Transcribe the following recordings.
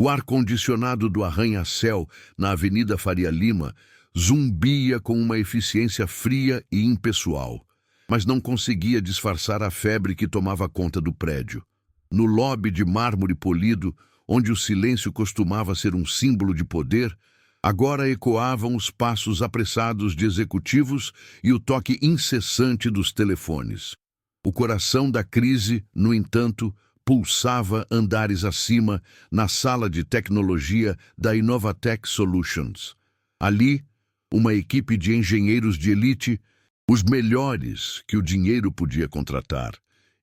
O ar-condicionado do arranha-céu na Avenida Faria Lima zumbia com uma eficiência fria e impessoal, mas não conseguia disfarçar a febre que tomava conta do prédio. No lobby de mármore polido, onde o silêncio costumava ser um símbolo de poder, agora ecoavam os passos apressados de executivos e o toque incessante dos telefones. O coração da crise, no entanto, pulsava andares acima na sala de tecnologia da Inovatech Solutions. Ali, uma equipe de engenheiros de elite, os melhores que o dinheiro podia contratar,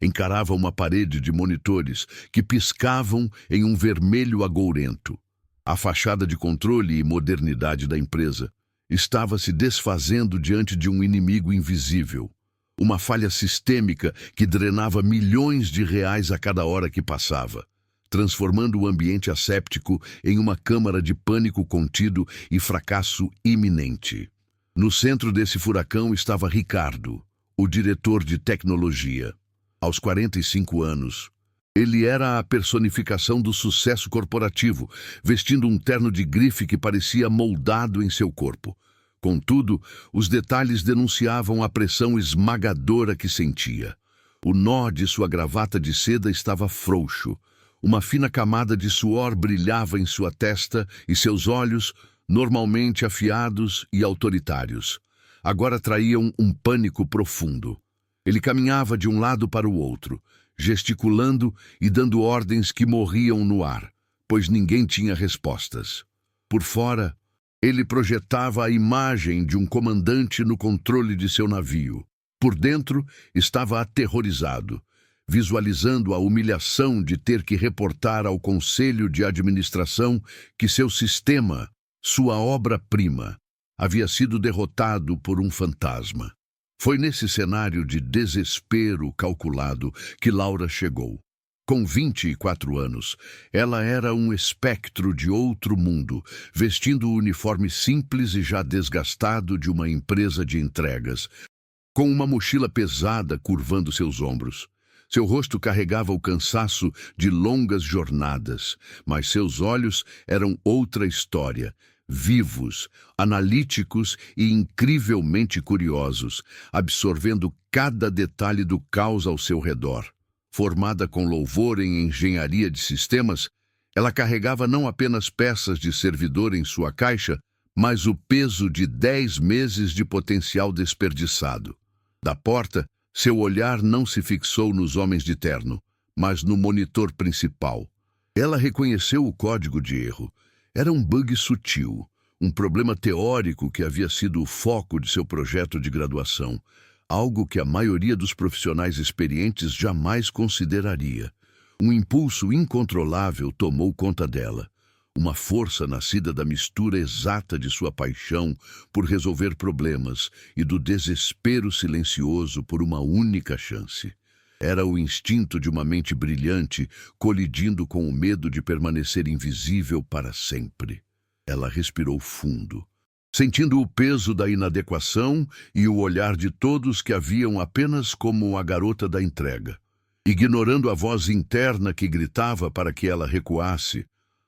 encarava uma parede de monitores que piscavam em um vermelho agourento. A fachada de controle e modernidade da empresa estava se desfazendo diante de um inimigo invisível. Uma falha sistêmica que drenava milhões de reais a cada hora que passava, transformando o ambiente asséptico em uma câmara de pânico contido e fracasso iminente. No centro desse furacão estava Ricardo, o diretor de tecnologia. Aos 45 anos, ele era a personificação do sucesso corporativo, vestindo um terno de grife que parecia moldado em seu corpo. Contudo, os detalhes denunciavam a pressão esmagadora que sentia. O nó de sua gravata de seda estava frouxo. Uma fina camada de suor brilhava em sua testa e seus olhos, normalmente afiados e autoritários, agora traíam um pânico profundo. Ele caminhava de um lado para o outro, gesticulando e dando ordens que morriam no ar, pois ninguém tinha respostas. Por fora, ele projetava a imagem de um comandante no controle de seu navio. Por dentro, estava aterrorizado, visualizando a humilhação de ter que reportar ao conselho de administração que seu sistema, sua obra-prima, havia sido derrotado por um fantasma. Foi nesse cenário de desespero calculado que Laura chegou. Com 24 anos, ela era um espectro de outro mundo, vestindo o uniforme simples e já desgastado de uma empresa de entregas, com uma mochila pesada curvando seus ombros. Seu rosto carregava o cansaço de longas jornadas, mas seus olhos eram outra história, vivos, analíticos e incrivelmente curiosos, absorvendo cada detalhe do caos ao seu redor. Formada com louvor em engenharia de sistemas, ela carregava não apenas peças de servidor em sua caixa, mas o peso de 10 meses de potencial desperdiçado. Da porta, seu olhar não se fixou nos homens de terno, mas no monitor principal. Ela reconheceu o código de erro. Era um bug sutil, um problema teórico que havia sido o foco de seu projeto de graduação, algo que a maioria dos profissionais experientes jamais consideraria. Um impulso incontrolável tomou conta dela, uma força nascida da mistura exata de sua paixão por resolver problemas e do desespero silencioso por uma única chance. Era o instinto de uma mente brilhante colidindo com o medo de permanecer invisível para sempre. Ela respirou fundo, sentindo o peso da inadequação e o olhar de todos que a viam apenas como a garota da entrega. Ignorando a voz interna que gritava para que ela recuasse,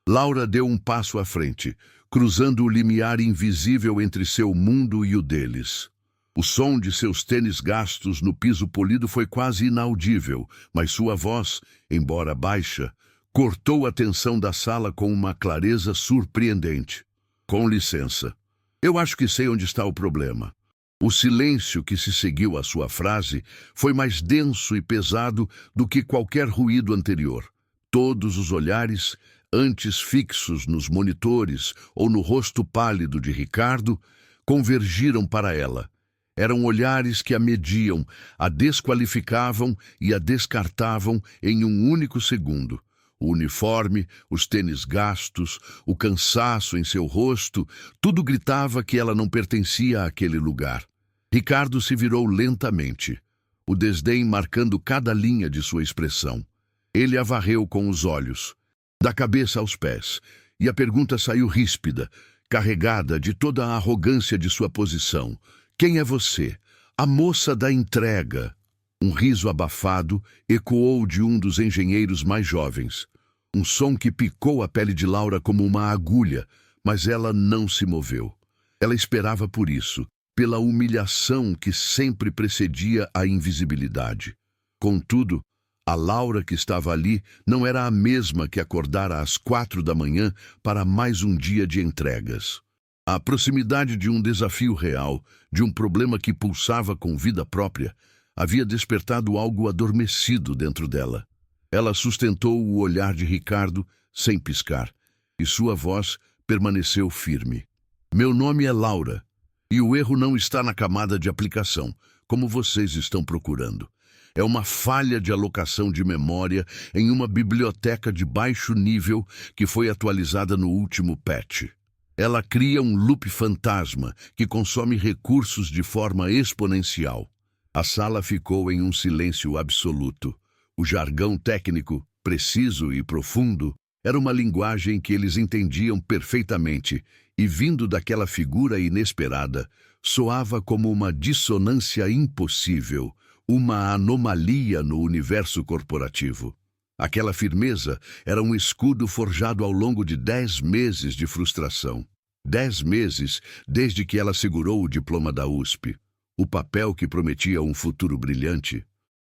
Laura deu um passo à frente, cruzando o limiar invisível entre seu mundo e o deles. O som de seus tênis gastos no piso polido foi quase inaudível, mas sua voz, embora baixa, cortou a tensão da sala com uma clareza surpreendente. Com licença. Eu acho que sei onde está o problema. O silêncio que se seguiu à sua frase foi mais denso e pesado do que qualquer ruído anterior. Todos os olhares, antes fixos nos monitores ou no rosto pálido de Ricardo, convergiram para ela. Eram olhares que a mediam, a desqualificavam e a descartavam em um único segundo. O uniforme, os tênis gastos, o cansaço em seu rosto, tudo gritava que ela não pertencia àquele lugar. Ricardo se virou lentamente, o desdém marcando cada linha de sua expressão. Ele a varreu com os olhos, da cabeça aos pés, e a pergunta saiu ríspida, carregada de toda a arrogância de sua posição. Quem é você? A moça da entrega. Um riso abafado ecoou de um dos engenheiros mais jovens. Um som que picou a pele de Laura como uma agulha, mas ela não se moveu. Ela esperava por isso, pela humilhação que sempre precedia a invisibilidade. Contudo, a Laura que estava ali não era a mesma que acordara às 4 da manhã para mais um dia de entregas. A proximidade de um desafio real, de um problema que pulsava com vida própria, havia despertado algo adormecido dentro dela. Ela sustentou o olhar de Ricardo sem piscar, e sua voz permaneceu firme. Meu nome é Laura, e o erro não está na camada de aplicação, como vocês estão procurando. É uma falha de alocação de memória em uma biblioteca de baixo nível que foi atualizada no último patch. Ela cria um loop fantasma que consome recursos de forma exponencial. A sala ficou em um silêncio absoluto. O jargão técnico, preciso e profundo, era uma linguagem que eles entendiam perfeitamente e, vindo daquela figura inesperada, soava como uma dissonância impossível, uma anomalia no universo corporativo. Aquela firmeza era um escudo forjado ao longo de 10 meses de frustração. 10 meses desde que ela segurou o diploma da USP, o papel que prometia um futuro brilhante,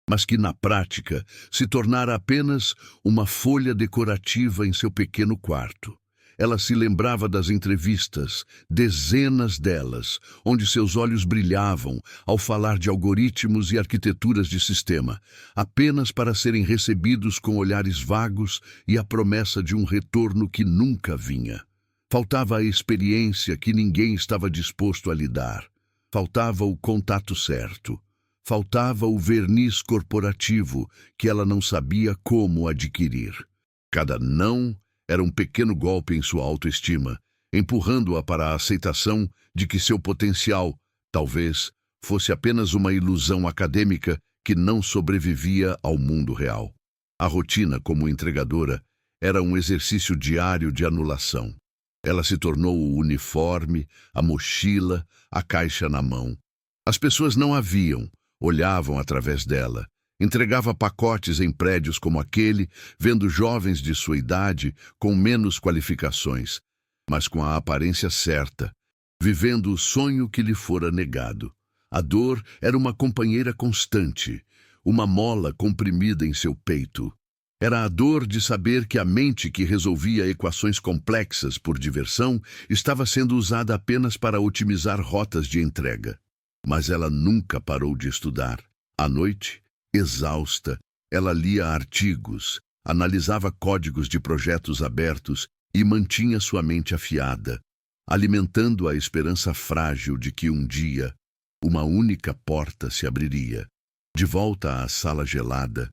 mas que na prática se tornara apenas uma folha decorativa em seu pequeno quarto. Ela se lembrava das entrevistas, dezenas delas, onde seus olhos brilhavam ao falar de algoritmos e arquiteturas de sistema, apenas para serem recebidos com olhares vagos e a promessa de um retorno que nunca vinha. Faltava a experiência que ninguém estava disposto a lhe dar. Faltava o contato certo. Faltava o verniz corporativo que ela não sabia como adquirir. Cada não era um pequeno golpe em sua autoestima, empurrando-a para a aceitação de que seu potencial, talvez, fosse apenas uma ilusão acadêmica que não sobrevivia ao mundo real. A rotina como entregadora era um exercício diário de anulação. Ela se tornou o uniforme, a mochila, a caixa na mão. As pessoas não a viam, olhavam através dela. Entregava pacotes em prédios como aquele, vendo jovens de sua idade com menos qualificações, mas com a aparência certa, vivendo o sonho que lhe fora negado. A dor era uma companheira constante, uma mola comprimida em seu peito. Era a dor de saber que a mente que resolvia equações complexas por diversão estava sendo usada apenas para otimizar rotas de entrega. Mas ela nunca parou de estudar. À noite, exausta, ela lia artigos, analisava códigos de projetos abertos e mantinha sua mente afiada, alimentando a esperança frágil de que um dia uma única porta se abriria. De volta à sala gelada,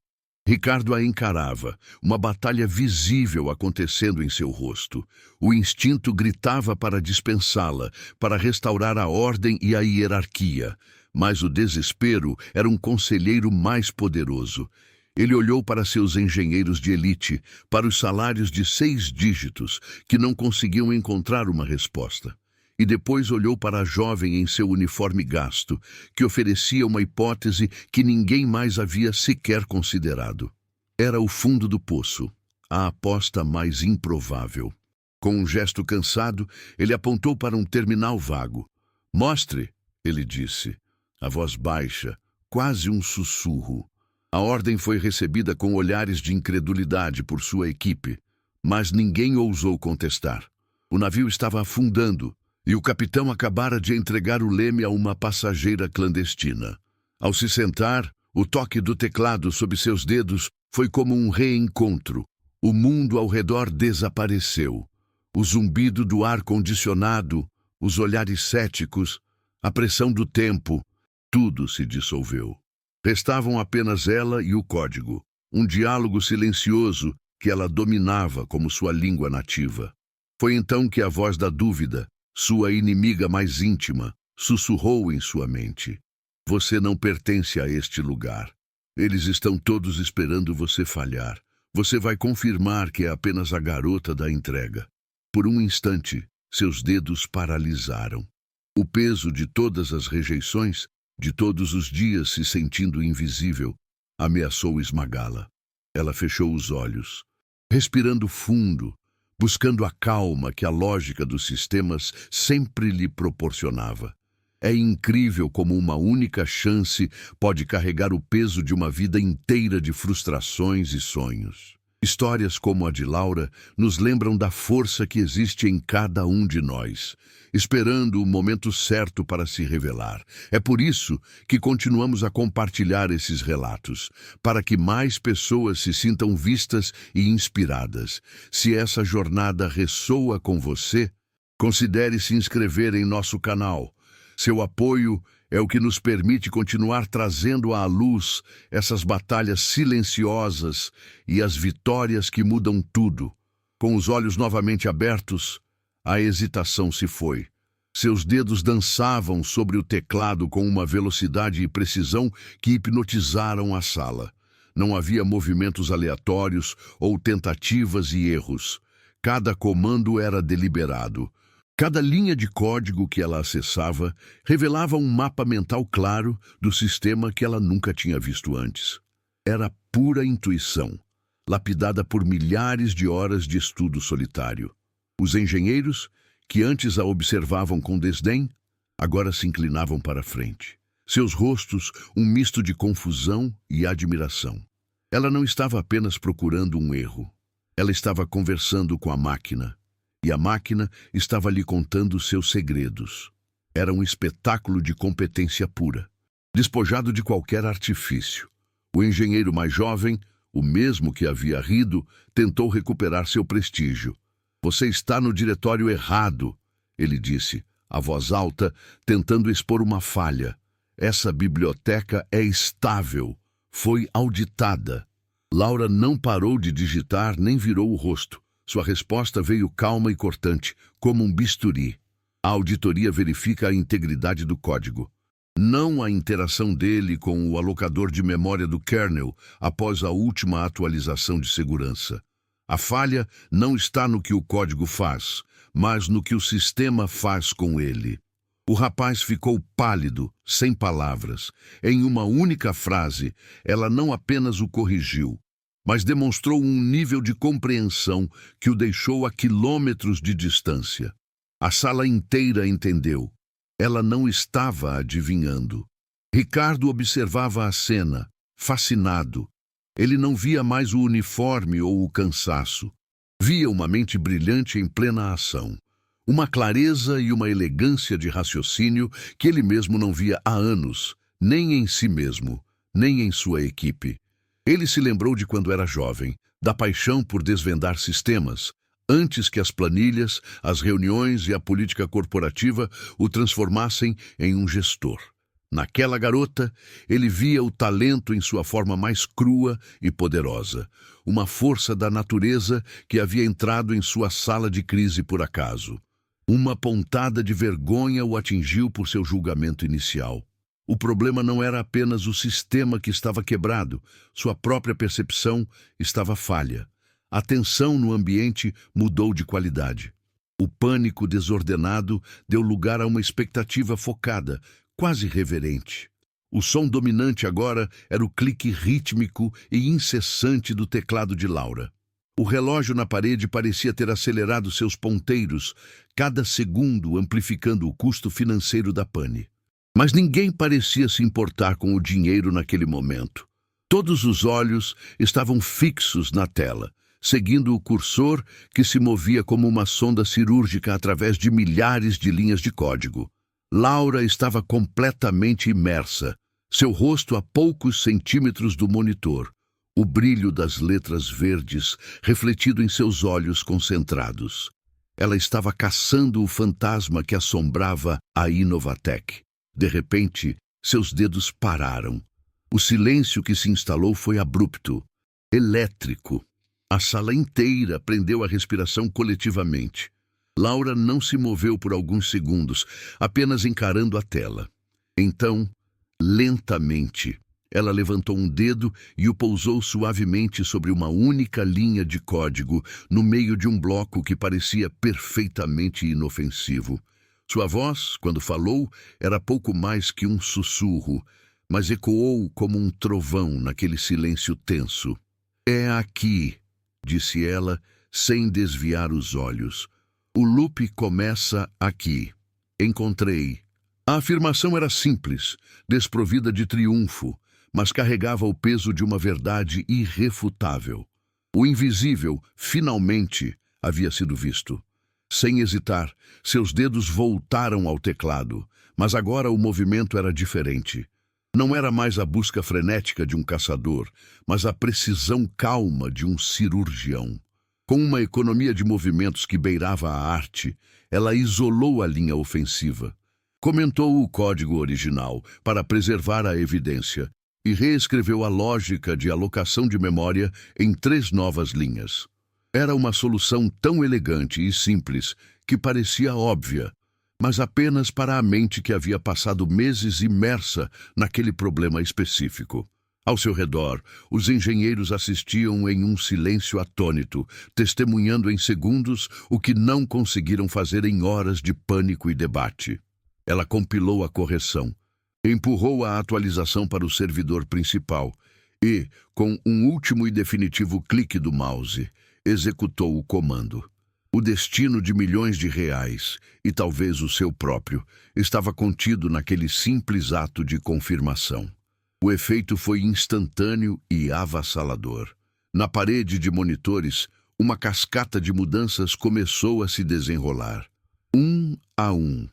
Ricardo a encarava, uma batalha visível acontecendo em seu rosto. O instinto gritava para dispensá-la, para restaurar a ordem e a hierarquia. Mas o desespero era um conselheiro mais poderoso. Ele olhou para seus engenheiros de elite, para os salários de 6 dígitos, que não conseguiam encontrar uma resposta. E depois olhou para a jovem em seu uniforme gasto, que oferecia uma hipótese que ninguém mais havia sequer considerado. Era o fundo do poço, a aposta mais improvável. Com um gesto cansado, ele apontou para um terminal vago. "Mostre", ele disse, a voz baixa, quase um sussurro. A ordem foi recebida com olhares de incredulidade por sua equipe, mas ninguém ousou contestar. O navio estava afundando, e o capitão acabara de entregar o leme a uma passageira clandestina. Ao se sentar, o toque do teclado sob seus dedos foi como um reencontro. O mundo ao redor desapareceu. O zumbido do ar-condicionado, os olhares céticos, a pressão do tempo, tudo se dissolveu. Restavam apenas ela e o código, um diálogo silencioso que ela dominava como sua língua nativa. Foi então que a voz da dúvida, sua inimiga mais íntima, sussurrou em sua mente. "Você não pertence a este lugar. Eles estão todos esperando você falhar. Você vai confirmar que é apenas a garota da entrega." Por um instante, seus dedos paralisaram. O peso de todas as rejeições, de todos os dias se sentindo invisível, ameaçou esmagá-la. Ela fechou os olhos. respirando fundo, buscando a calma que a lógica dos sistemas sempre lhe proporcionava. É incrível como uma única chance pode carregar o peso de uma vida inteira de frustrações e sonhos. Histórias como a de Laura nos lembram da força que existe em cada um de nós, esperando o momento certo para se revelar. É por isso que continuamos a compartilhar esses relatos, para que mais pessoas se sintam vistas e inspiradas. Se essa jornada ressoa com você, considere se inscrever em nosso canal. Seu apoio é o que nos permite continuar trazendo à luz essas batalhas silenciosas e as vitórias que mudam tudo. Com os olhos novamente abertos, a hesitação se foi. Seus dedos dançavam sobre o teclado com uma velocidade e precisão que hipnotizaram a sala. Não havia movimentos aleatórios ou tentativas e erros. Cada comando era deliberado. Cada linha de código que ela acessava revelava um mapa mental claro do sistema que ela nunca tinha visto antes. Era pura intuição, lapidada por milhares de horas de estudo solitário. Os engenheiros, que antes a observavam com desdém, agora se inclinavam para a frente. Seus rostos, um misto de confusão e admiração. Ela não estava apenas procurando um erro. Ela estava conversando com a máquina. E a máquina estava lhe contando seus segredos. Era um espetáculo de competência pura, despojado de qualquer artifício. O engenheiro mais jovem, o mesmo que havia rido, tentou recuperar seu prestígio. "Você está no diretório errado", ele disse, a voz alta, tentando expor uma falha. "Essa biblioteca é estável. Foi auditada." Laura não parou de digitar nem virou o rosto. Sua resposta veio calma e cortante, como um bisturi. A auditoria verifica a integridade do código, não a interação dele com o alocador de memória do kernel após a última atualização de segurança. A falha não está no que o código faz, mas no que o sistema faz com ele. O rapaz ficou pálido, sem palavras. Em uma única frase, ela não apenas o corrigiu, mas demonstrou um nível de compreensão que o deixou a quilômetros de distância. A sala inteira entendeu. Ela não estava adivinhando. Ricardo observava a cena, fascinado. Ele não via mais o uniforme ou o cansaço. Via uma mente brilhante em plena ação. Uma clareza e uma elegância de raciocínio que ele mesmo não via há anos, nem em si mesmo, nem em sua equipe. Ele se lembrou de quando era jovem, da paixão por desvendar sistemas, antes que as planilhas, as reuniões e a política corporativa o transformassem em um gestor. Naquela garota, ele via o talento em sua forma mais crua e poderosa, uma força da natureza que havia entrado em sua sala de crise por acaso. Uma pontada de vergonha o atingiu por seu julgamento inicial. O problema não era apenas o sistema que estava quebrado, sua própria percepção estava falha. A tensão no ambiente mudou de qualidade. O pânico desordenado deu lugar a uma expectativa focada, quase reverente. O som dominante agora era o clique rítmico e incessante do teclado de Laura. O relógio na parede parecia ter acelerado seus ponteiros, cada segundo amplificando o custo financeiro da pane. Mas ninguém parecia se importar com o dinheiro naquele momento. Todos os olhos estavam fixos na tela, seguindo o cursor que se movia como uma sonda cirúrgica através de milhares de linhas de código. Laura estava completamente imersa, seu rosto a poucos centímetros do monitor, o brilho das letras verdes refletido em seus olhos concentrados. Ela estava caçando o fantasma que assombrava a Inovatec. De repente, seus dedos pararam. O silêncio que se instalou foi abrupto, elétrico. A sala inteira prendeu a respiração coletivamente. Laura não se moveu por alguns segundos, apenas encarando a tela. Então, lentamente, ela levantou um dedo e o pousou suavemente sobre uma única linha de código, no meio de um bloco que parecia perfeitamente inofensivo. Sua voz, quando falou, era pouco mais que um sussurro, mas ecoou como um trovão naquele silêncio tenso. "É aqui", disse ela, sem desviar os olhos. O loop começa aqui. Encontrei. A afirmação era simples, desprovida de triunfo, mas carregava o peso de uma verdade irrefutável. O invisível, finalmente, havia sido visto. Sem hesitar, seus dedos voltaram ao teclado, mas agora o movimento era diferente. Não era mais a busca frenética de um caçador, mas a precisão calma de um cirurgião. Com uma economia de movimentos que beirava a arte, ela isolou a linha ofensiva. Comentou o código original para preservar a evidência e reescreveu a lógica de alocação de memória em 3 novas linhas. Era uma solução tão elegante e simples que parecia óbvia, mas apenas para a mente que havia passado meses imersa naquele problema específico. Ao seu redor, os engenheiros assistiam em um silêncio atônito, testemunhando em segundos o que não conseguiram fazer em horas de pânico e debate. Ela compilou a correção, empurrou a atualização para o servidor principal e, com um último e definitivo clique do mouse, executou o comando. O destino de milhões de reais, e talvez o seu próprio, estava contido naquele simples ato de confirmação. O efeito foi instantâneo e avassalador. Na parede de monitores, uma cascata de mudanças começou a se desenrolar. Um a um.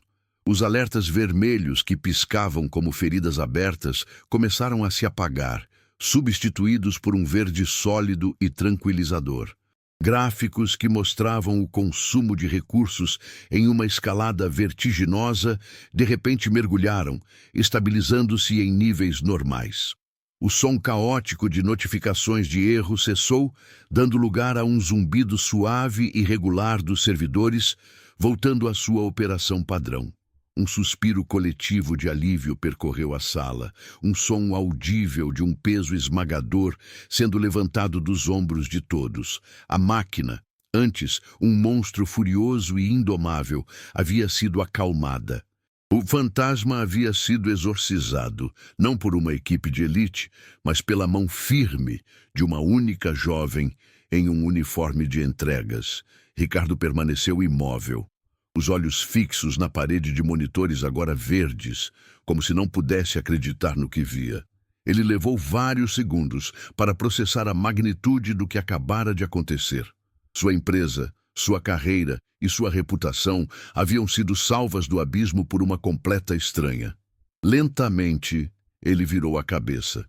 Os alertas vermelhos que piscavam como feridas abertas começaram a se apagar, substituídos por um verde sólido e tranquilizador. Gráficos que mostravam o consumo de recursos em uma escalada vertiginosa, de repente mergulharam, estabilizando-se em níveis normais. O som caótico de notificações de erro cessou, dando lugar a um zumbido suave e regular dos servidores, voltando à sua operação padrão. Um suspiro coletivo de alívio percorreu a sala, um som audível de um peso esmagador sendo levantado dos ombros de todos. A máquina, antes um monstro furioso e indomável, havia sido acalmada. O fantasma havia sido exorcizado, não por uma equipe de elite, mas pela mão firme de uma única jovem em um uniforme de entregas. Ricardo permaneceu imóvel. Os olhos fixos na parede de monitores agora verdes, como se não pudesse acreditar no que via. Ele levou vários segundos para processar a magnitude do que acabara de acontecer. Sua empresa, sua carreira e sua reputação haviam sido salvas do abismo por uma completa estranha. Lentamente, ele virou a cabeça.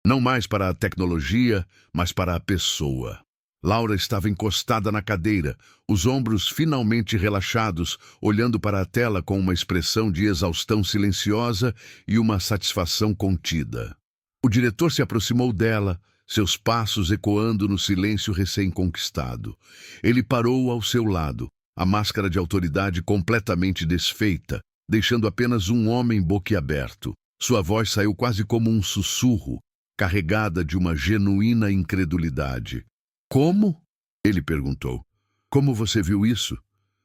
Não mais para a tecnologia, mas para a pessoa. Laura estava encostada na cadeira, os ombros finalmente relaxados, olhando para a tela com uma expressão de exaustão silenciosa e uma satisfação contida. O diretor se aproximou dela, seus passos ecoando no silêncio recém-conquistado. Ele parou ao seu lado, a máscara de autoridade completamente desfeita, deixando apenas um homem boquiaberto. Sua voz saiu quase como um sussurro, carregada de uma genuína incredulidade. Como? Ele perguntou. Como você viu isso?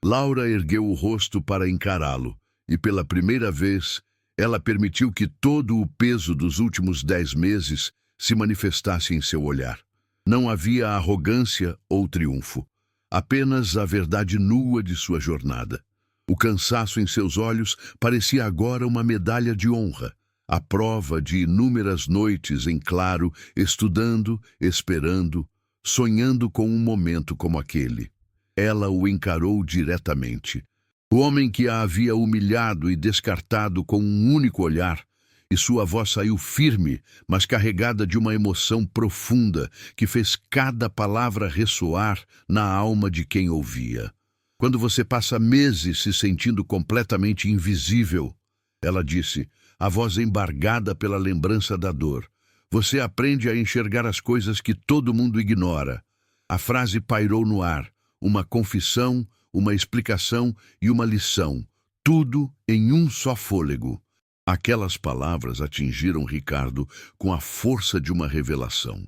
Laura ergueu o rosto para encará-lo, e pela primeira vez, ela permitiu que todo o peso dos últimos 10 meses se manifestasse em seu olhar. Não havia arrogância ou triunfo, apenas a verdade nua de sua jornada. O cansaço em seus olhos parecia agora uma medalha de honra, a prova de inúmeras noites em claro, estudando, esperando, sonhando com um momento como aquele. Ela o encarou diretamente. O homem que a havia humilhado e descartado com um único olhar, e sua voz saiu firme, mas carregada de uma emoção profunda que fez cada palavra ressoar na alma de quem ouvia. Quando você passa meses se sentindo completamente invisível, ela disse, a voz embargada pela lembrança da dor, você aprende a enxergar as coisas que todo mundo ignora. A frase pairou no ar, uma confissão, uma explicação e uma lição, tudo em um só fôlego. Aquelas palavras atingiram Ricardo com a força de uma revelação.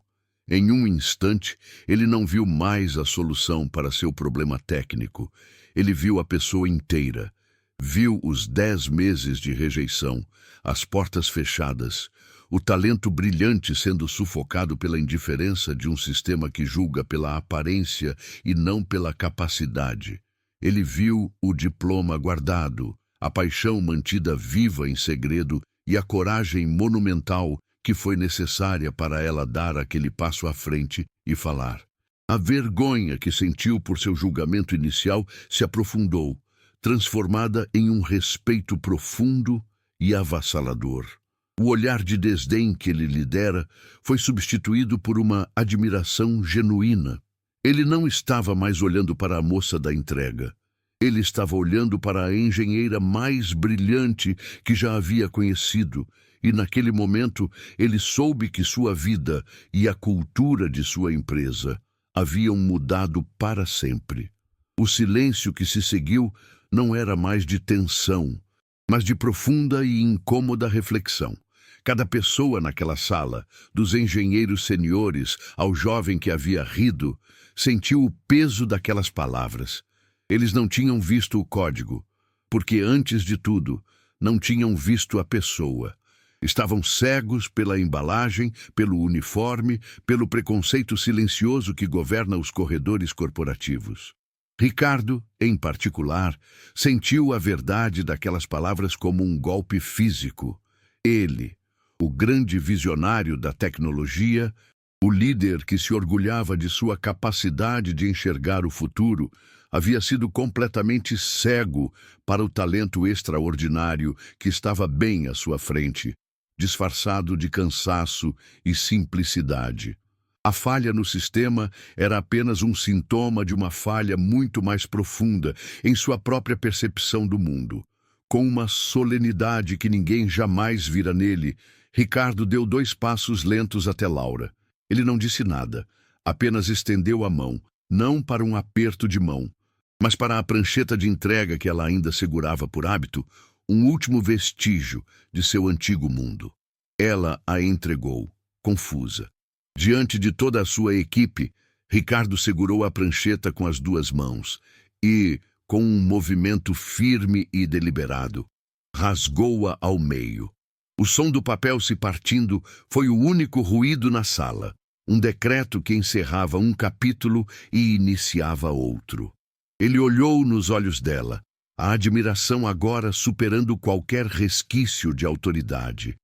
Em um instante, ele não viu mais a solução para seu problema técnico. Ele viu a pessoa inteira. Viu os 10 meses de rejeição, as portas fechadas, o talento brilhante sendo sufocado pela indiferença de um sistema que julga pela aparência e não pela capacidade. Ele viu o diploma guardado, a paixão mantida viva em segredo e a coragem monumental que foi necessária para ela dar aquele passo à frente e falar. A vergonha que sentiu por seu julgamento inicial se aprofundou, transformada em um respeito profundo e avassalador. O olhar de desdém que ele lhe dera foi substituído por uma admiração genuína. Ele não estava mais olhando para a moça da entrega. Ele estava olhando para a engenheira mais brilhante que já havia conhecido, e naquele momento ele soube que sua vida e a cultura de sua empresa haviam mudado para sempre. O silêncio que se seguiu não era mais de tensão, mas de profunda e incômoda reflexão. Cada pessoa naquela sala, dos engenheiros seniores ao jovem que havia rido, sentiu o peso daquelas palavras. Eles não tinham visto o código, porque, antes de tudo, não tinham visto a pessoa. Estavam cegos pela embalagem, pelo uniforme, pelo preconceito silencioso que governa os corredores corporativos. Ricardo, em particular, sentiu a verdade daquelas palavras como um golpe físico. Ele, o grande visionário da tecnologia, o líder que se orgulhava de sua capacidade de enxergar o futuro, havia sido completamente cego para o talento extraordinário que estava bem à sua frente, disfarçado de cansaço e simplicidade. A falha no sistema era apenas um sintoma de uma falha muito mais profunda em sua própria percepção do mundo. Com uma solenidade que ninguém jamais vira nele, Ricardo deu 2 passos lentos até Laura. Ele não disse nada, apenas estendeu a mão, não para um aperto de mão, mas para a prancheta de entrega que ela ainda segurava por hábito, um último vestígio de seu antigo mundo. Ela a entregou, confusa. Diante de toda a sua equipe, Ricardo segurou a prancheta com as 2 mãos e, com um movimento firme e deliberado, rasgou-a ao meio. O som do papel se partindo foi o único ruído na sala, um decreto que encerrava um capítulo e iniciava outro. Ele olhou nos olhos dela, a admiração agora superando qualquer resquício de autoridade.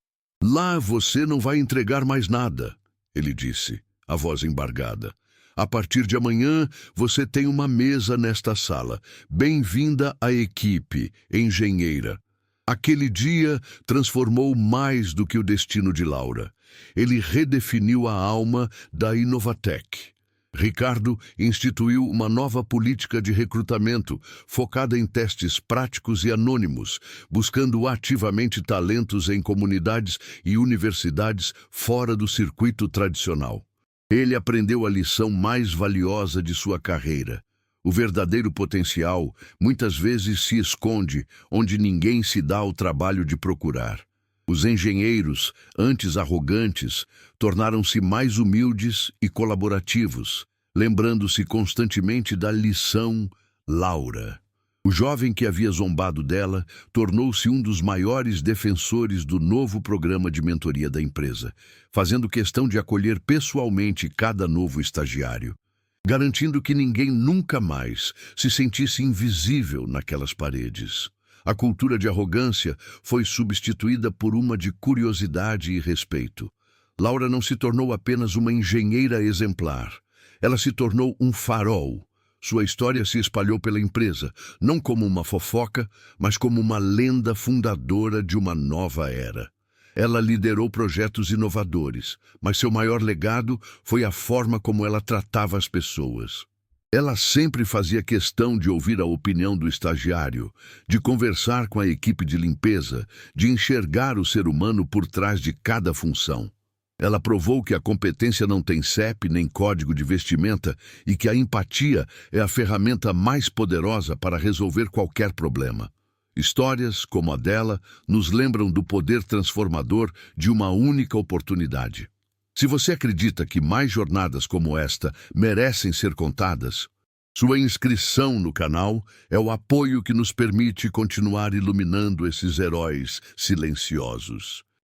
"Lá você não vai entregar mais nada", ele disse, a voz embargada. "A partir de amanhã, você tem uma mesa nesta sala. Bem-vinda à equipe, engenheira." Aquele dia transformou mais do que o destino de Laura. Ele redefiniu a alma da Inovatec. Ricardo instituiu uma nova política de recrutamento, focada em testes práticos e anônimos, buscando ativamente talentos em comunidades e universidades fora do circuito tradicional. Ele aprendeu a lição mais valiosa de sua carreira. O verdadeiro potencial muitas vezes se esconde onde ninguém se dá o trabalho de procurar. Os engenheiros, antes arrogantes, tornaram-se mais humildes e colaborativos, lembrando-se constantemente da lição Laura. O jovem que havia zombado dela tornou-se um dos maiores defensores do novo programa de mentoria da empresa, fazendo questão de acolher pessoalmente cada novo estagiário, garantindo que ninguém nunca mais se sentisse invisível naquelas paredes. A cultura de arrogância foi substituída por uma de curiosidade e respeito. Laura não se tornou apenas uma engenheira exemplar. Ela se tornou um farol. Sua história se espalhou pela empresa, não como uma fofoca, mas como uma lenda fundadora de uma nova era. Ela liderou projetos inovadores, mas seu maior legado foi a forma como ela tratava as pessoas. Ela sempre fazia questão de ouvir a opinião do estagiário, de conversar com a equipe de limpeza, de enxergar o ser humano por trás de cada função. Ela provou que a competência não tem CEP nem código de vestimenta e que a empatia é a ferramenta mais poderosa para resolver qualquer problema. Histórias como a dela nos lembram do poder transformador de uma única oportunidade. Se você acredita que mais jornadas como esta merecem ser contadas, sua inscrição no canal é o apoio que nos permite continuar iluminando esses heróis silenciosos.